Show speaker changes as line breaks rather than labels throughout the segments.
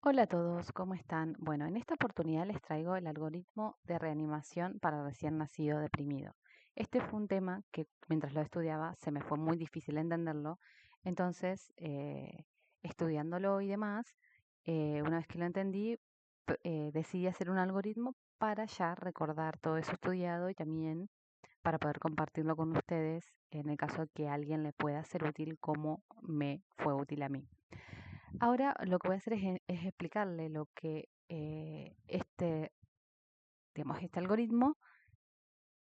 Hola a todos, ¿cómo están? Bueno, en esta oportunidad les traigo el algoritmo de reanimación para recién nacido deprimido. Este fue un tema que mientras lo estudiaba se me fue muy difícil entenderlo, entonces estudiándolo y demás, una vez que lo entendí, decidí hacer un algoritmo para ya recordar todo eso estudiado y también para poder compartirlo con ustedes en el caso de que a alguien le pueda ser útil como me fue útil a mí. Ahora lo que voy a hacer es explicarle lo que digamos, este algoritmo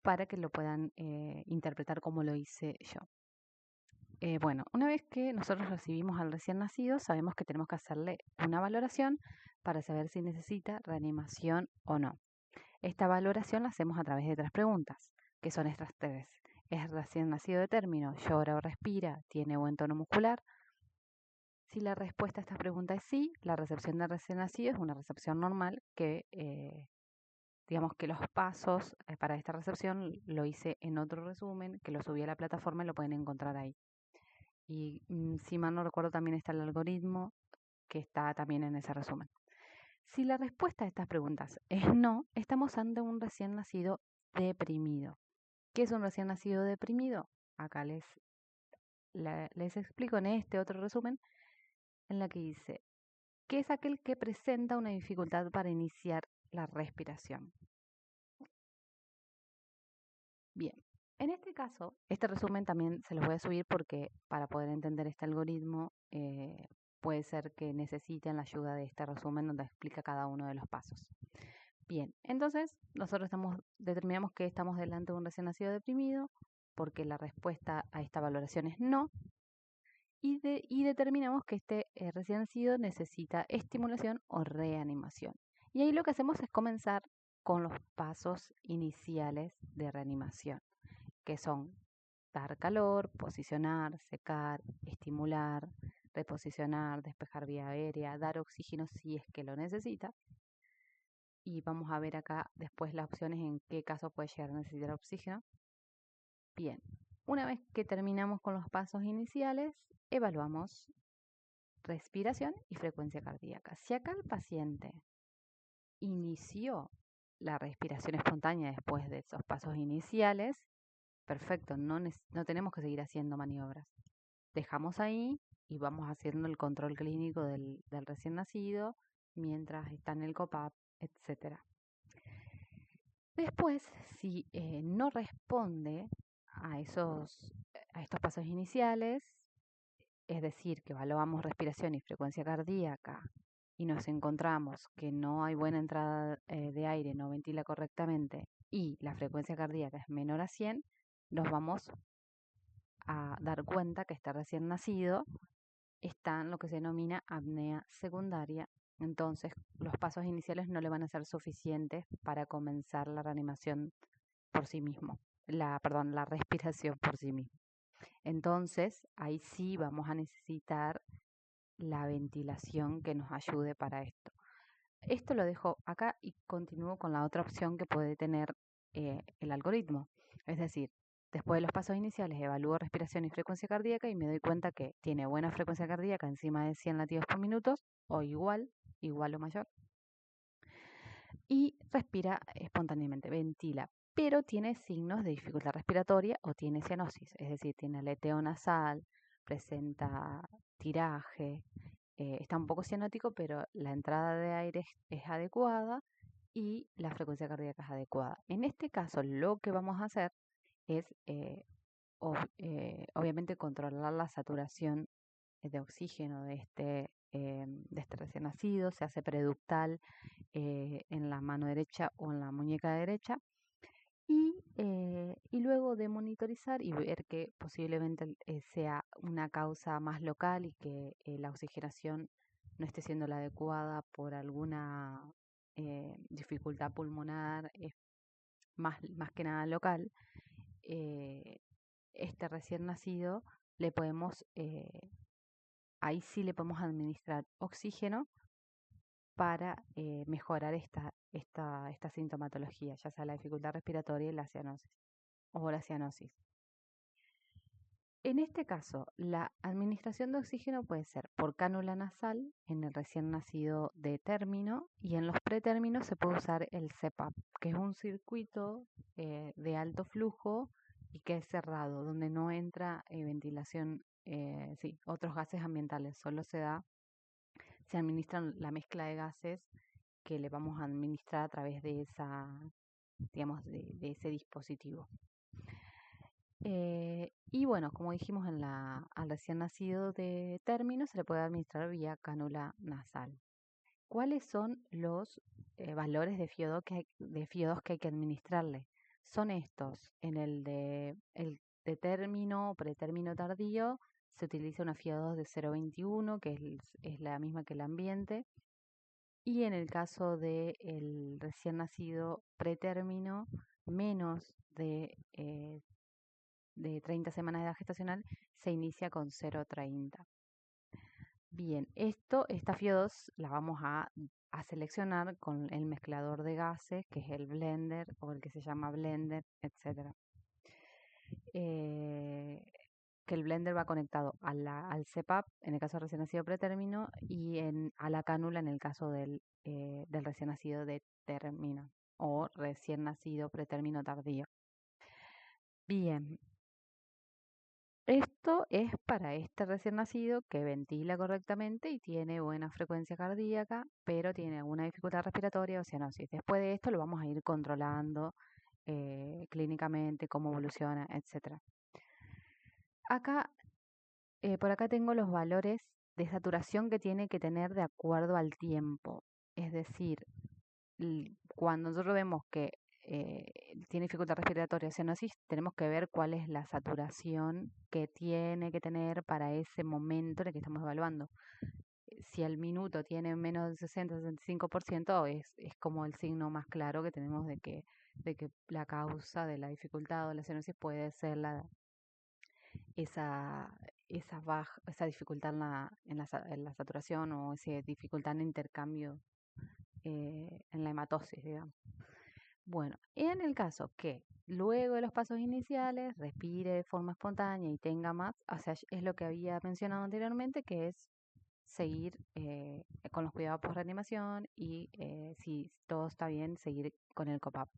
para que lo puedan interpretar como lo hice yo. Bueno, una vez que nosotros recibimos al recién nacido, sabemos que tenemos que hacerle una valoración para saber si necesita reanimación o no. Esta valoración la hacemos a través de 3 preguntas, que son estas 3. ¿Es recién nacido de término? ¿Llora o respira? ¿Tiene buen tono muscular? Si la respuesta a esta pregunta es sí, la recepción de recién nacido es una recepción normal que, digamos que los pasos para esta recepción lo hice en otro resumen, que lo subí a la plataforma y lo pueden encontrar ahí. Y si mal no recuerdo también está el algoritmo que está también en ese resumen. Si la respuesta a estas preguntas es no, estamos ante un recién nacido deprimido. ¿Qué es un recién nacido deprimido? Acá les explico en este otro resumen en la que dice que es aquel que presenta una dificultad para iniciar la respiración. Bien, en este caso, este resumen también se los voy a subir porque para poder entender este algoritmo puede ser que necesiten la ayuda de este resumen donde explica cada uno de los pasos. Bien, entonces nosotros determinamos que estamos delante de un recién nacido deprimido porque la respuesta a esta valoración es no y determinamos que este recién nacido necesita estimulación o reanimación. Y ahí lo que hacemos es comenzar con los pasos iniciales de reanimación, que son dar calor, posicionar, secar, estimular, reposicionar, despejar vía aérea, dar oxígeno si es que lo necesita. Y vamos a ver acá después las opciones en qué caso puede llegar a necesitar oxígeno. Bien, una vez que terminamos con los pasos iniciales, evaluamos respiración y frecuencia cardíaca. Si acá el paciente inició la respiración espontánea después de esos pasos iniciales, perfecto, no tenemos que seguir haciendo maniobras. Dejamos ahí y vamos haciendo el control clínico del recién nacido mientras está en el COPAP, etc. Después, si no responde a estos pasos iniciales, es decir, que evaluamos respiración y frecuencia cardíaca y nos encontramos que no hay buena entrada de aire, no ventila correctamente y la frecuencia cardíaca es menor a 100, nos vamos a dar cuenta que este recién nacido está en lo que se denomina apnea secundaria. Entonces, los pasos iniciales no le van a ser suficientes para comenzar la reanimación por sí mismo, la respiración por sí mismo. Entonces, ahí sí vamos a necesitar la ventilación que nos ayude para esto. Esto lo dejo acá y continúo con la otra opción que puede tener el algoritmo. Es decir, después de los pasos iniciales evalúo respiración y frecuencia cardíaca y me doy cuenta que tiene buena frecuencia cardíaca encima de 100 latidos por minuto o igual o mayor. Y respira espontáneamente, ventila, pero tiene signos de dificultad respiratoria o tiene cianosis, es decir, tiene aleteo nasal, presenta tiraje, está un poco cianótico, pero la entrada de aire es adecuada y la frecuencia cardíaca es adecuada. En este caso, lo que vamos a hacer es, obviamente, controlar la saturación de oxígeno de este recién nacido, se hace preductal en la mano derecha o en la muñeca derecha y luego de monitorizar y ver que posiblemente sea una causa más local y que la oxigenación no esté siendo la adecuada por alguna dificultad pulmonar, más que nada local, este recién nacido le podemos, ahí sí le podemos administrar oxígeno para mejorar esta sintomatología, ya sea la dificultad respiratoria y la cianosis o la cianosis. En este caso, la administración de oxígeno puede ser por cánula nasal en el recién nacido de término y en los pretérminos se puede usar el CPAP, que es un circuito de alto flujo y que es cerrado, donde no entra ventilación, sí, otros gases ambientales, solo se administran la mezcla de gases que le vamos a administrar a través de esa, digamos, de ese dispositivo. Y bueno, como dijimos, al recién nacido de término se le puede administrar vía cánula nasal. ¿Cuáles son los valores de FIO2 que hay que administrarle? Son estos. En el de término o pretérmino tardío se utiliza una FIO2 de 0,21, que es la misma que el ambiente. Y en el caso del recién nacido pretérmino, menos de 30 semanas de edad gestacional, se inicia con 0,30. Bien, esta FIO2 la vamos a seleccionar con el mezclador de gases, que es el blender o el que se llama blender, etc. Que el blender va conectado al CPAP, en el caso del recién nacido pretérmino, y a la cánula en el caso del recién nacido de término o recién nacido pretérmino tardío. Bien, esto es para este recién nacido que ventila correctamente y tiene buena frecuencia cardíaca, pero tiene alguna dificultad respiratoria o cianosis. Después de esto lo vamos a ir controlando clínicamente, cómo evoluciona, etc. Acá, por acá tengo los valores de saturación que tiene que tener de acuerdo al tiempo. Es decir, cuando nosotros vemos que tiene dificultad respiratoria o cianosis, tenemos que ver cuál es la saturación que tiene que tener para ese momento en el que estamos evaluando. Si al minuto tiene menos del 60-65%, es como el signo más claro que tenemos de que la causa de la dificultad o la cianosis puede ser esa, esa dificultad en la saturación o esa dificultad en intercambio en la hematosis, digamos. Bueno, en el caso que luego de los pasos iniciales respire de forma espontánea y tenga más, o sea, es lo que había mencionado anteriormente, que es seguir con los cuidados post reanimación y si todo está bien, seguir con el COPAP.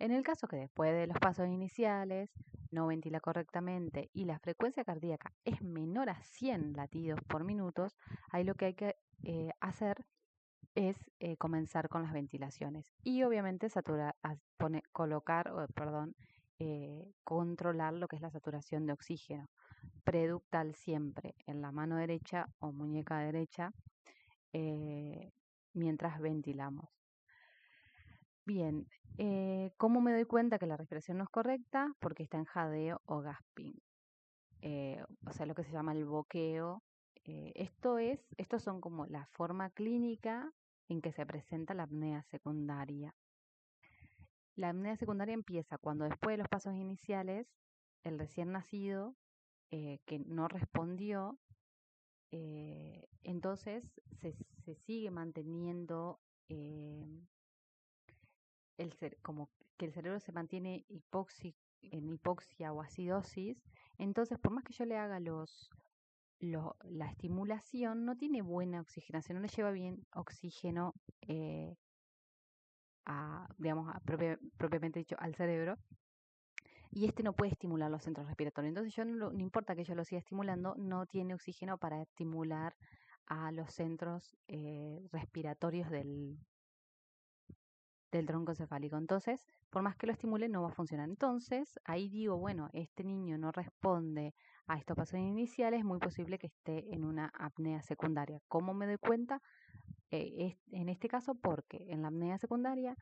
En el caso que después de los pasos iniciales no ventila correctamente y la frecuencia cardíaca es menor a 100 latidos por minuto, ahí lo que hay que hacer es comenzar con las ventilaciones y obviamente controlar lo que es la saturación de oxígeno. Preductal siempre en la mano derecha o muñeca derecha eh, mientras ventilamos. Bien, ¿cómo me doy cuenta que la respiración no es correcta? Porque está en jadeo o gasping, o sea, lo que se llama el boqueo. Estos son como la forma clínica en que se presenta la apnea secundaria. La apnea secundaria empieza cuando después de los pasos iniciales, el recién nacido que no respondió, entonces se sigue manteniendo eh, como que el cerebro se mantiene en hipoxia o acidosis. Entonces, por más que yo le haga la estimulación, no tiene buena oxigenación, no le lleva bien oxígeno digamos, propiamente dicho, al cerebro. Y este no puede estimular los centros respiratorios. Entonces, no importa que yo lo siga estimulando, no tiene oxígeno para estimular a los centros respiratorios del tronco encefálico. Entonces, por más que lo estimule, no va a funcionar. Entonces, ahí digo, bueno, este niño no responde a estos pasos iniciales, es muy posible que esté en una apnea secundaria. ¿Cómo me doy cuenta? En este caso, porque en la apnea secundaria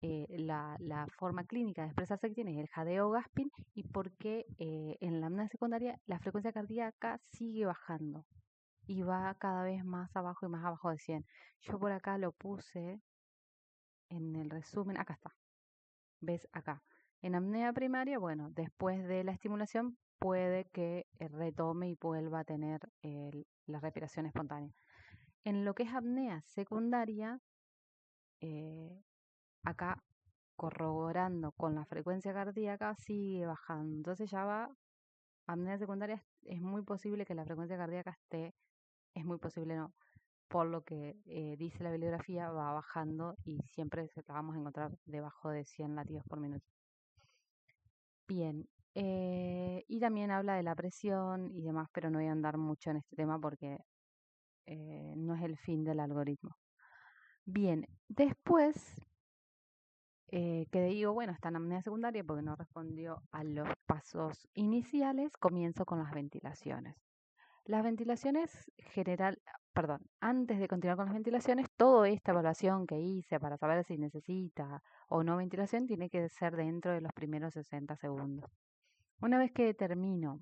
la forma clínica de expresarse que tiene es el jadeo gasping y porque en la apnea secundaria la frecuencia cardíaca sigue bajando y va cada vez más abajo y más abajo de 100. Yo por acá lo puse en el resumen, acá está, ves acá. En apnea primaria, bueno, después de la estimulación puede que retome y vuelva a tener la respiración espontánea. En lo que es apnea secundaria, acá corroborando con la frecuencia cardíaca sigue bajando, entonces ya va apnea secundaria es muy posible que la frecuencia cardíaca esté, es muy posible no, por lo que dice la bibliografía, va bajando y siempre la vamos a encontrar debajo de 100 latidos por minuto. Bien, y también habla de la presión y demás, pero no voy a andar mucho en este tema porque no es el fin del algoritmo. Bien, después que digo, bueno, está en apnea secundaria porque no respondió a los pasos iniciales, comienzo con las ventilaciones. Las ventilaciones antes de continuar con las ventilaciones, toda esta evaluación que hice para saber si necesita o no ventilación tiene que ser dentro de los primeros 60 segundos. Una vez que determino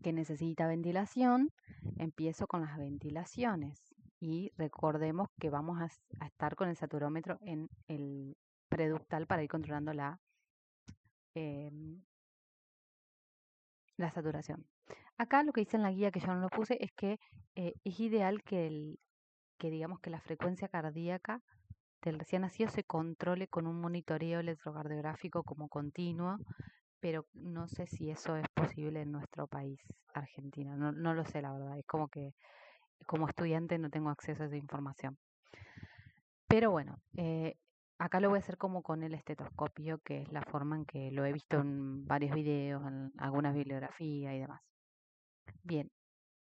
que necesita ventilación, empiezo con las ventilaciones y recordemos que vamos a estar con el saturómetro en el preductal para ir controlando em, la saturación. Acá lo que dice en la guía, que yo no lo puse, es que es ideal que digamos que la frecuencia cardíaca del recién nacido se controle con un monitoreo electrocardiográfico como continuo, pero no sé si eso es posible en nuestro país, Argentina. No lo sé, la verdad. Es como que como estudiante no tengo acceso a esa información. Pero bueno, acá lo voy a hacer como con el estetoscopio, que es la forma en que lo he visto en varios videos, en algunas bibliografías y demás. Bien,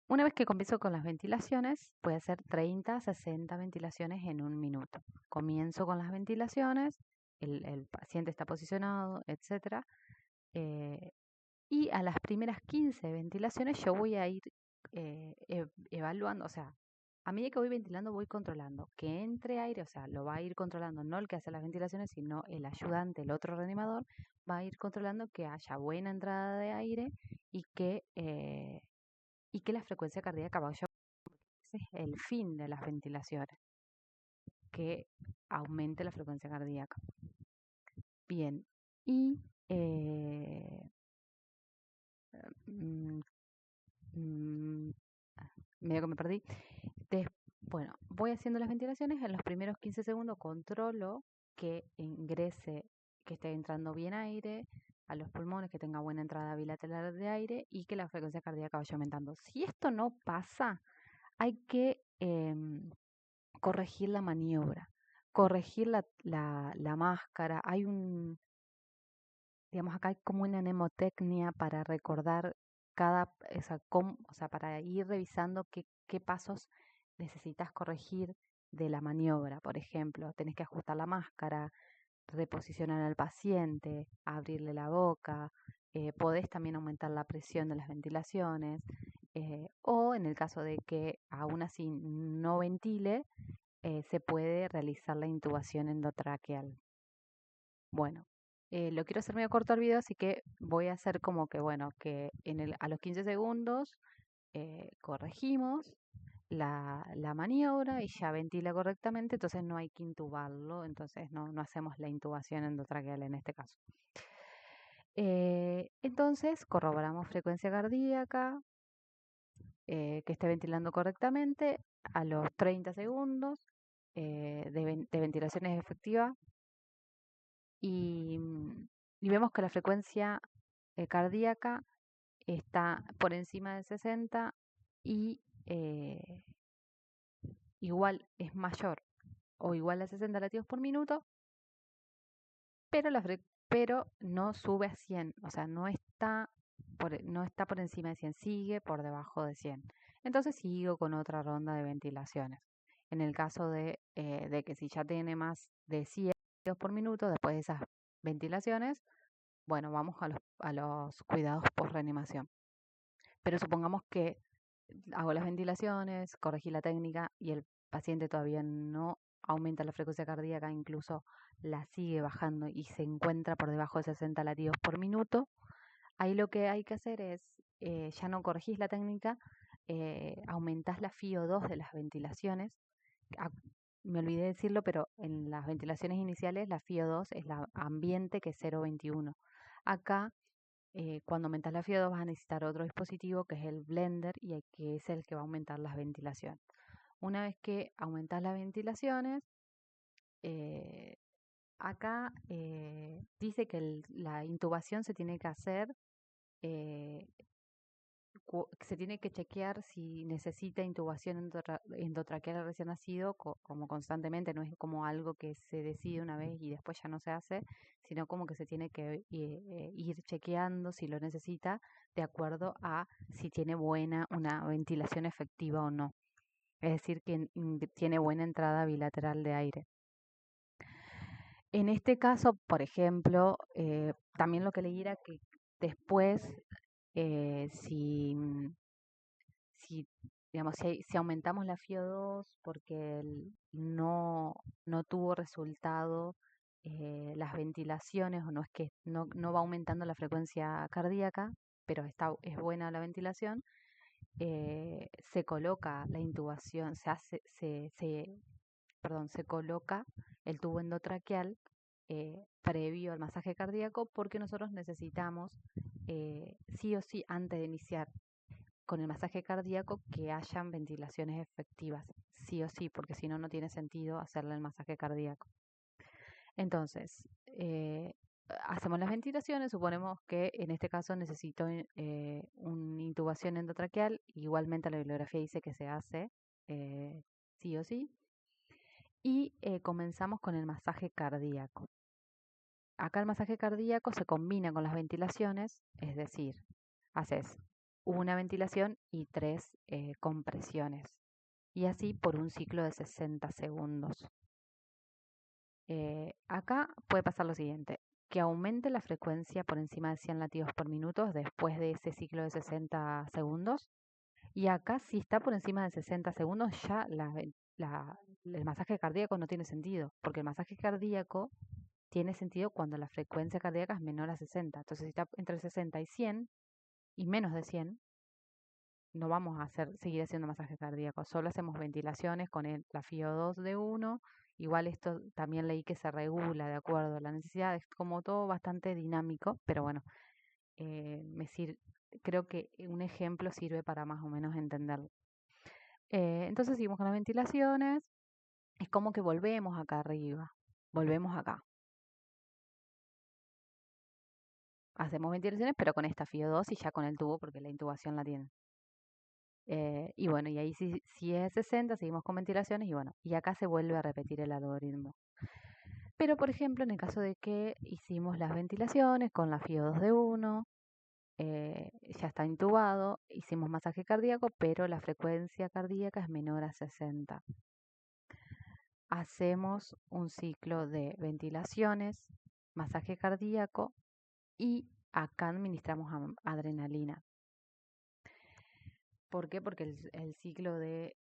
una vez que comienzo con las ventilaciones, puede ser 30, 60 ventilaciones en un minuto. Comienzo con las ventilaciones, el paciente está posicionado, etcétera, y a las primeras 15 ventilaciones yo voy a ir evaluando, o sea, a medida que voy ventilando voy controlando que entre aire, o sea, lo va a ir controlando no el que hace las ventilaciones, sino el ayudante, el otro reanimador, va a ir controlando que haya buena entrada de aire y que la frecuencia cardíaca vaya. Ese es el fin de las ventilaciones, que aumente la frecuencia cardíaca. Bien, y mm, mm, medio que me perdí. Bueno, voy haciendo las ventilaciones, en los primeros 15 segundos controlo que ingrese, que esté entrando bien aire a los pulmones, que tenga buena entrada bilateral de aire y que la frecuencia cardíaca vaya aumentando. Si esto no pasa, hay que corregir la maniobra, corregir la máscara. Digamos, acá hay como una mnemotecnia para recordar o sea, para ir revisando qué pasos necesitas corregir de la maniobra. Por ejemplo, tenés que ajustar la máscara, reposicionar al paciente, abrirle la boca, podés también aumentar la presión de las ventilaciones, o en el caso de que aún así no ventile, se puede realizar la intubación endotraqueal. Bueno, lo quiero hacer medio corto el video, así que voy a hacer como que, bueno, que a los 15 segundos corregimos la maniobra y ya ventila correctamente, entonces no hay que intubarlo, entonces no hacemos la intubación endotraqueal en este caso. Entonces corroboramos frecuencia cardíaca, que esté ventilando correctamente a los 30 segundos de ventilación efectiva y, y vemos que la frecuencia cardíaca está por encima de 60 y igual es mayor o igual a 60 latidos por minuto, pero, pero no sube a 100, o sea, no está por encima de 100, sigue por debajo de 100. Entonces sigo con otra ronda de ventilaciones. En el caso de que si ya tiene más de 100 latidos por minuto, después de esas ventilaciones, bueno, vamos a los cuidados por reanimación. Pero supongamos que hago las ventilaciones, corregí la técnica y el paciente todavía no aumenta la frecuencia cardíaca, incluso la sigue bajando y se encuentra por debajo de 60 latidos por minuto. Ahí lo que hay que hacer es, ya no corregís la técnica, aumentás la FiO2 de las ventilaciones. Ah, me olvidé de decirlo, pero en las ventilaciones iniciales la FiO2 es la ambiente, que es 0,21. Acá cuando aumentas la FIO2 vas a necesitar otro dispositivo que es el blender y que es el que va a aumentar las ventilaciones. Una vez que aumentas las ventilaciones, eh, acá dice que la intubación se tiene que hacer se tiene que chequear si necesita intubación endotraqueal al recién nacido, como constantemente, no es como algo que se decide una vez y después ya no se hace, sino como que se tiene que ir chequeando si lo necesita de acuerdo a si tiene una ventilación efectiva o no. Es decir, que tiene buena entrada bilateral de aire. En este caso, por ejemplo, también lo que leí era que después, si si, digamos, si aumentamos la FIO2 porque no tuvo resultado las ventilaciones, o no es que no va aumentando la frecuencia cardíaca, pero es buena la ventilación, se coloca la intubación, se coloca el tubo endotraqueal previo al masaje cardíaco, porque nosotros necesitamos sí o sí, antes de iniciar con el masaje cardíaco, que hayan ventilaciones efectivas, sí o sí, porque si no, no tiene sentido hacerle el masaje cardíaco. Entonces, hacemos las ventilaciones, suponemos que en este caso necesito una intubación endotraqueal, igualmente la bibliografía dice que se hace sí o sí, y comenzamos con el masaje cardíaco. Acá el masaje cardíaco se combina con las ventilaciones, es decir, haces una ventilación y 3 compresiones, y así por un ciclo de 60 segundos. Acá puede pasar lo siguiente, que aumente la frecuencia por encima de 100 latidos por minuto después de ese ciclo de 60 segundos, y acá si está por encima de 60 segundos ya el masaje cardíaco no tiene sentido, porque el masaje cardíaco tiene sentido cuando la frecuencia cardíaca es menor a 60. Entonces, si está entre 60 y 100 y menos de 100, no vamos a seguir haciendo masaje cardíaco. Solo hacemos ventilaciones con la FIO2 de 1. Igual esto también leí que se regula de acuerdo a la necesidad. Es como todo bastante dinámico, pero bueno, me creo que un ejemplo sirve para más o menos entenderlo. Entonces seguimos con las ventilaciones. Es como que volvemos acá arriba. Volvemos acá. Hacemos ventilaciones, pero con esta FIO2 y ya con el tubo, porque la intubación la tiene. Y bueno, y ahí si es 60, seguimos con ventilaciones y bueno, y acá se vuelve a repetir el algoritmo. Pero por ejemplo, en el caso de que hicimos las ventilaciones con la FIO2 de 1, ya está intubado, hicimos masaje cardíaco, pero la frecuencia cardíaca es menor a 60. Hacemos un ciclo de ventilaciones, masaje cardíaco y acá administramos adrenalina. ¿Por qué? Porque el ciclo de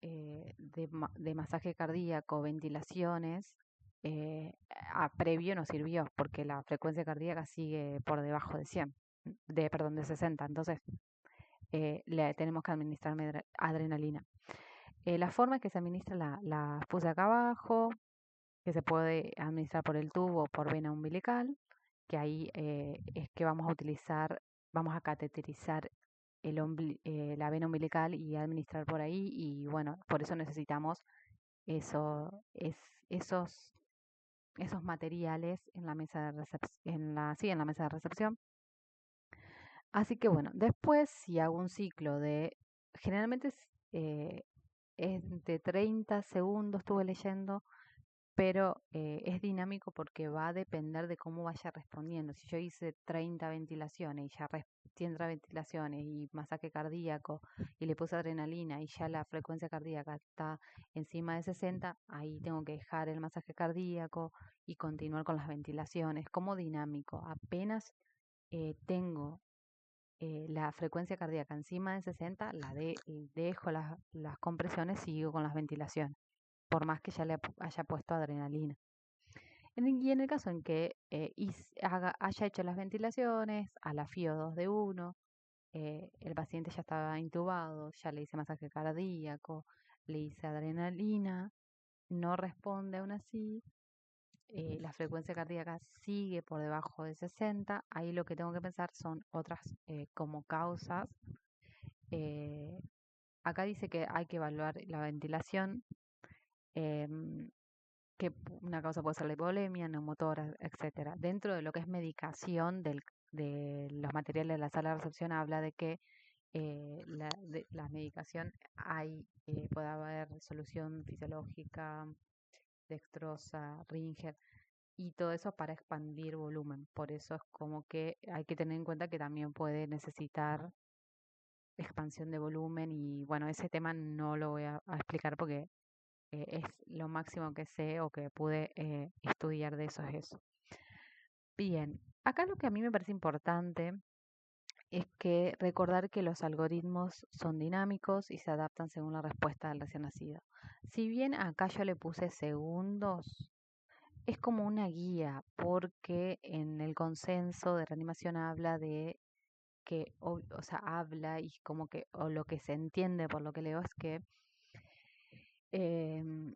masaje cardíaco, ventilaciones, previo no sirvió, porque la frecuencia cardíaca sigue por debajo de 100, perdón, de 60. Entonces, le tenemos que administrar adrenalina. La forma en que se administra la puse acá abajo, que se puede administrar por el tubo o por vena umbilical, que ahí es que vamos a cateterizar la vena umbilical y administrar por ahí, y bueno, por eso necesitamos esos, esos materiales en la mesa de en la mesa de recepción. Así que bueno, después si hago un ciclo generalmente es de 30 segundos, estuve leyendo, pero es dinámico porque va a depender de cómo vaya respondiendo. Si yo hice 30 ventilaciones y ya 30 ventilaciones y masaje cardíaco y le puse adrenalina y ya la frecuencia cardíaca está encima de 60, ahí tengo que dejar el masaje cardíaco y continuar con las ventilaciones, como dinámico. Apenas tengo la frecuencia cardíaca encima de 60, dejo las compresiones, sigo con las ventilaciones, por más que ya le haya puesto adrenalina. Y en el caso en que haya hecho las ventilaciones a la FIO2 de 1, el paciente ya estaba intubado, ya le hice masaje cardíaco, le hice adrenalina, no responde aún así, la frecuencia cardíaca sigue por debajo de 60, ahí lo que tengo que pensar son otras como causas. Acá dice que hay que evaluar la ventilación, que una causa puede ser la hipovolemia, neumotora, etcétera. Dentro de lo que es medicación de los materiales de la sala de recepción, habla de que la medicación puede haber solución fisiológica, dextrosa, Ringer, y todo eso para expandir volumen. Por eso es como que hay que tener en cuenta que también puede necesitar expansión de volumen y bueno, ese tema no lo voy a explicar porque es lo máximo que sé o que pude estudiar de eso es eso. Bien, acá lo que a mí me parece importante es que recordar que los algoritmos son dinámicos y se adaptan según la respuesta del recién nacido. Si bien acá yo le puse segundos, es como una guía porque en el consenso de reanimación habla de que, o sea, habla y como que, o lo que se entiende por lo que leo es que em,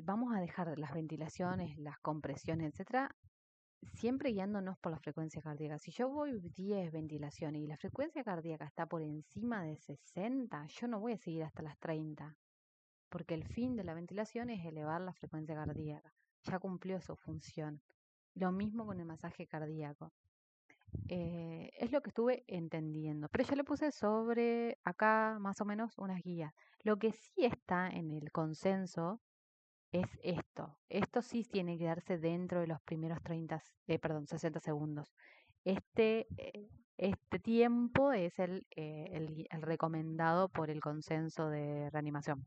vamos a dejar las ventilaciones, las compresiones, etcétera, siempre guiándonos por la frecuencia cardíaca. Si yo voy 10 ventilaciones y la frecuencia cardíaca está por encima de 60, yo no voy a seguir hasta las 30, porque el fin de la ventilación es elevar la frecuencia cardíaca. Ya cumplió su función. Lo mismo con el masaje cardíaco. Es lo que estuve entendiendo, pero yo le puse sobre acá más o menos unas guías. Lo que sí está en el consenso es esto. Esto sí tiene que darse dentro de los primeros 60 segundos. Este, eh, este tiempo es el recomendado por el consenso de reanimación.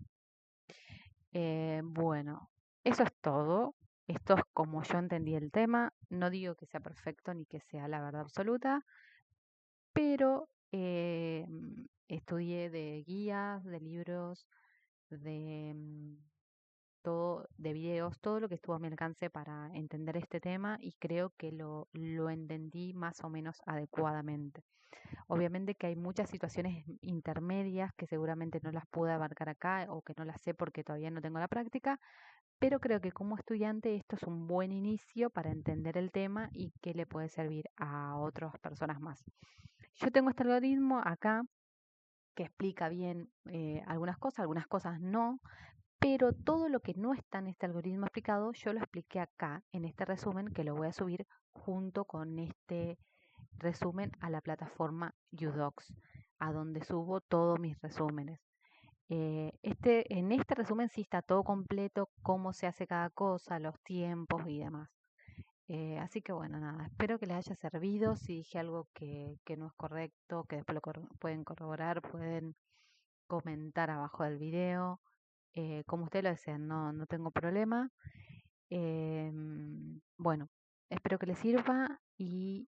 Bueno, eso es todo. Esto es como yo entendí el tema. No digo que sea perfecto ni que sea la verdad absoluta, pero estudié de guías, de libros, de todo, de videos, todo lo que estuvo a mi alcance para entender este tema y creo que lo entendí más o menos adecuadamente. Obviamente que hay muchas situaciones intermedias que seguramente no las pude abarcar acá o que no las sé porque todavía no tengo la práctica, pero creo que como estudiante esto es un buen inicio para entender el tema y que le puede servir a otras personas más. Yo tengo este algoritmo acá que explica bien algunas cosas no, pero todo lo que no está en este algoritmo explicado, yo lo expliqué acá en este resumen que lo voy a subir junto con este resumen a la plataforma UDocs, a donde subo todos mis resúmenes. En este resumen sí está todo completo, cómo se hace cada cosa, los tiempos y demás. Así que bueno, nada, espero que les haya servido. Si dije algo que no es correcto, que después pueden corroborar, pueden comentar abajo del video. Como ustedes lo deseen, no tengo problema. Bueno, espero que les sirva y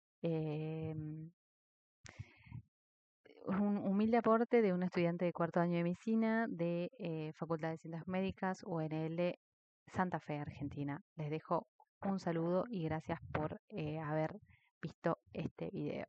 un humilde aporte de un estudiante de cuarto año de medicina de Facultad de Ciencias Médicas, UNL, Santa Fe, Argentina. Les dejo un saludo y gracias por haber visto este video.